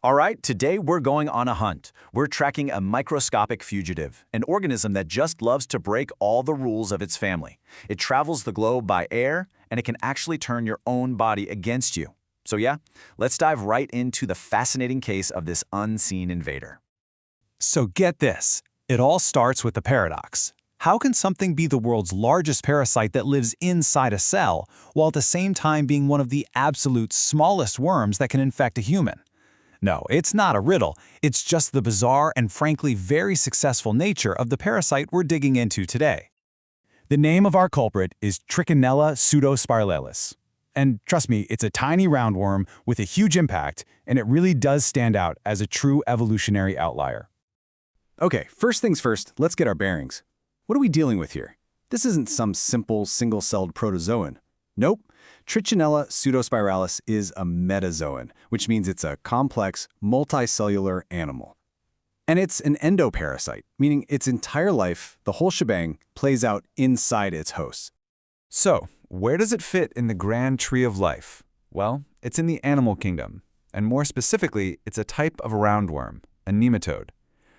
All right, today we're going on a hunt. We're tracking a microscopic fugitive, an organism that just loves to break all the rules of its family. It travels the globe by air, and it can actually turn your own body against you. So yeah, let's dive right into the fascinating case of this unseen invader. So get this. It all starts with the paradox. How can something be the world's largest parasite that lives inside a cell, while at the same time being one of the absolute smallest worms that can infect a human? No, it's not a riddle. It's just the bizarre and frankly very successful nature of the parasite we're digging into today. The name of our culprit is Trichinella pseudospiralis. And trust me, it's a tiny roundworm with a huge impact, and it really does stand out as a true evolutionary outlier. Okay, first things first, let's get our bearings. What are we dealing with here? This isn't some simple single-celled protozoan. Nope. Trichinella pseudospiralis is a metazoan, which means it's a complex, multicellular animal. And it's an endoparasite, meaning its entire life, the whole shebang, plays out inside its host. So, where does it fit in the grand tree of life? Well, it's in the animal kingdom, and more specifically, it's a type of roundworm, a nematode.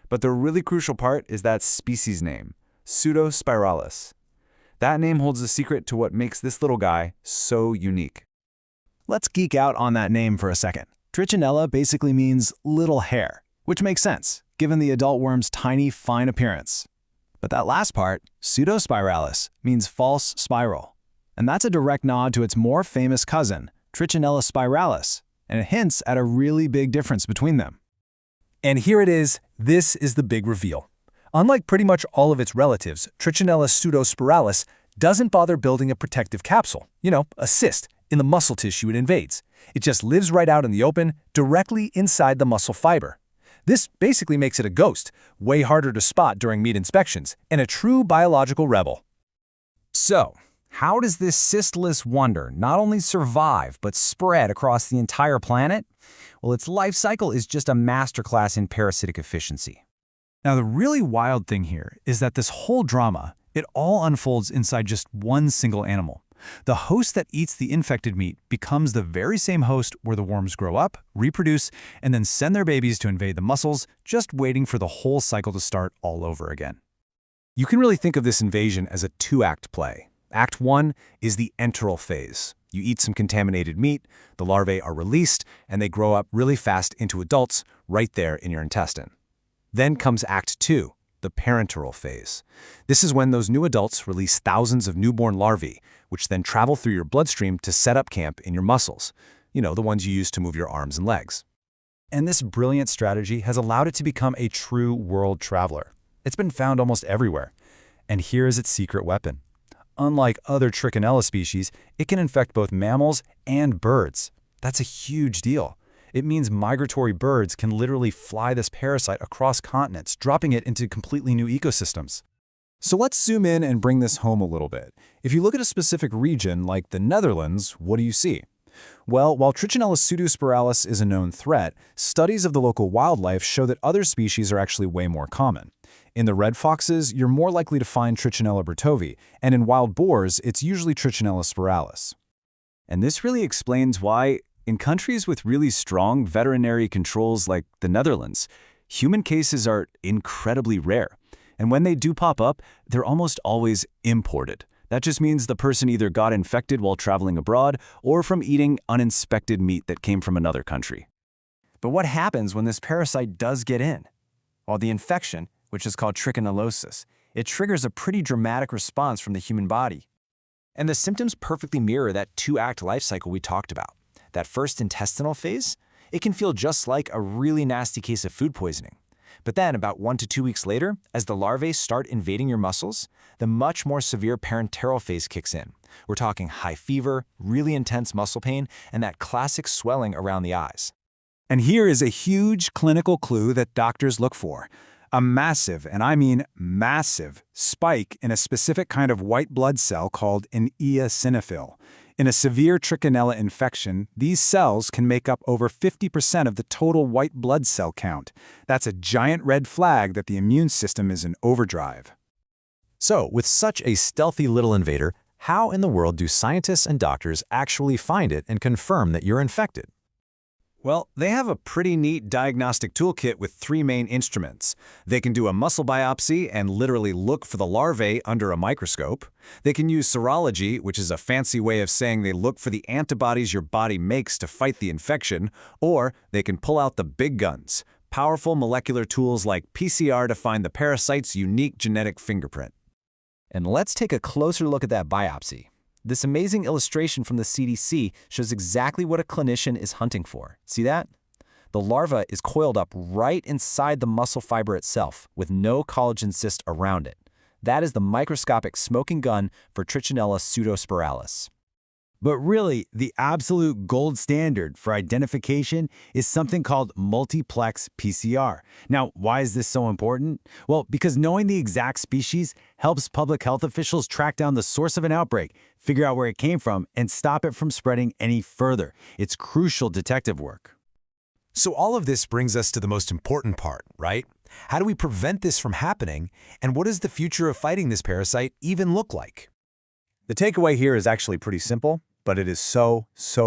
But the really crucial part is that species name, pseudospiralis. That name holds the secret to what makes this little guy so unique. Let's geek out on that name for a second. Trichinella basically means little hair, which makes sense, given the adult worm's tiny, fine appearance. But that last part, pseudospiralis, means false spiral. And that's a direct nod to its more famous cousin, Trichinella spiralis, and it hints at a really big difference between them. And here it is. This is the big reveal. Unlike pretty much all of its relatives, Trichinella pseudospiralis doesn't bother building a protective capsule, a cyst, in the muscle tissue it invades. It just lives right out in the open, directly inside the muscle fiber. This basically makes it a ghost, way harder to spot during meat inspections, and a true biological rebel. So, how does this cystless wonder not only survive but spread across the entire planet? Well, its life cycle is just a masterclass in parasitic efficiency. Now, the really wild thing here is that this whole drama, it all unfolds inside just one single animal. The host that eats the infected meat becomes the very same host where the worms grow up, reproduce, and then send their babies to invade the muscles, just waiting for the whole cycle to start all over again. You can really think of this invasion as a two-act play. Act 1 is the enteral phase. You eat some contaminated meat, the larvae are released, and they grow up really fast into adults right there in your intestine. Then comes Act 2, the parenteral phase. This is when those new adults release thousands of newborn larvae, which then travel through your bloodstream to set up camp in your muscles. The ones you use to move your arms and legs. And this brilliant strategy has allowed it to become a true world traveler. It's been found almost everywhere. And here is its secret weapon. Unlike other Trichinella species, it can infect both mammals and birds. That's a huge deal. It means migratory birds can literally fly this parasite across continents, dropping it into completely new ecosystems. So let's zoom in and bring this home a little bit. If you look at a specific region like the Netherlands, what do you see? Well, while Trichinella pseudospiralis is a known threat, studies of the local wildlife show that other species are actually way more common. In the red foxes, you're more likely to find Trichinella bertovi, and in wild boars, it's usually Trichinella spiralis. And this really explains why, in countries with really strong veterinary controls like the Netherlands, human cases are incredibly rare. And when they do pop up, they're almost always imported. That just means the person either got infected while traveling abroad or from eating uninspected meat that came from another country. But what happens when this parasite does get in? Well, the infection, which is called trichinellosis, it triggers a pretty dramatic response from the human body. And the symptoms perfectly mirror that two-act life cycle we talked about. That first intestinal phase, it can feel just like a really nasty case of food poisoning. But then about 1 to 2 weeks later, as the larvae start invading your muscles, the much more severe parenteral phase kicks in. We're talking high fever, really intense muscle pain, and that classic swelling around the eyes. And here is a huge clinical clue that doctors look for. A massive, and I mean massive, spike in a specific kind of white blood cell called an eosinophil. In a severe Trichinella infection, these cells can make up over 50% of the total white blood cell count. That's a giant red flag that the immune system is in overdrive. So, with such a stealthy little invader, how in the world do scientists and doctors actually find it and confirm that you're infected? Well, they have a pretty neat diagnostic toolkit with 3 main instruments. They can do a muscle biopsy and literally look for the larvae under a microscope. They can use serology, which is a fancy way of saying they look for the antibodies your body makes to fight the infection, or they can pull out the big guns, powerful molecular tools like PCR to find the parasite's unique genetic fingerprint. And let's take a closer look at that biopsy. This amazing illustration from the CDC shows exactly what a clinician is hunting for. See that? The larva is coiled up right inside the muscle fiber itself, with no collagen cyst around it. That is the microscopic smoking gun for Trichinella pseudospiralis. But really, the absolute gold standard for identification is something called multiplex PCR. Now, why is this so important? Well, because knowing the exact species helps public health officials track down the source of an outbreak, figure out where it came from, and stop it from spreading any further. It's crucial detective work. So all of this brings us to the most important part, right? How do we prevent this from happening, and what does the future of fighting this parasite even look like? The takeaway here is actually pretty simple, but it is so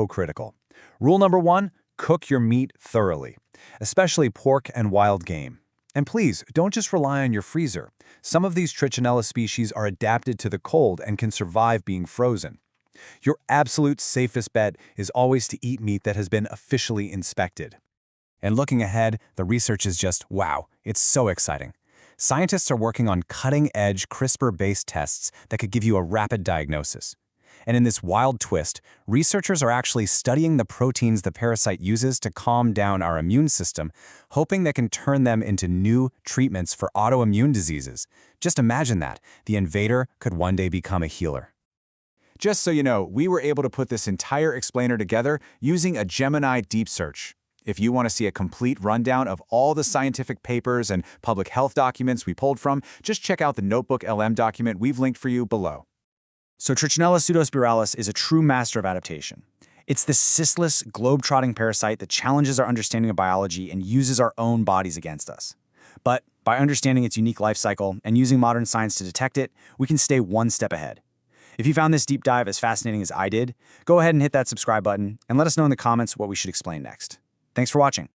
critical. Rule number 1, cook your meat thoroughly, especially pork and wild game. And please, don't just rely on your freezer. Some of these Trichinella species are adapted to the cold and can survive being frozen. Your absolute safest bet is always to eat meat that has been officially inspected. And looking ahead, the research is just wow, it's so exciting. Scientists are working on cutting-edge CRISPR-based tests that could give you a rapid diagnosis. And in this wild twist, researchers are actually studying the proteins the parasite uses to calm down our immune system, hoping they can turn them into new treatments for autoimmune diseases. Just imagine that. The invader could one day become a healer. Just so you know, we were able to put this entire explainer together using a Gemini deep search. If you want to see a complete rundown of all the scientific papers and public health documents we pulled from, just check out the Notebook LM document we've linked for you below. So Trichinella pseudospiralis is a true master of adaptation. It's this cystless, globe-trotting parasite that challenges our understanding of biology and uses our own bodies against us. But by understanding its unique life cycle and using modern science to detect it, we can stay one step ahead. If you found this deep dive as fascinating as I did, go ahead and hit that subscribe button and let us know in the comments what we should explain next. Thanks for watching.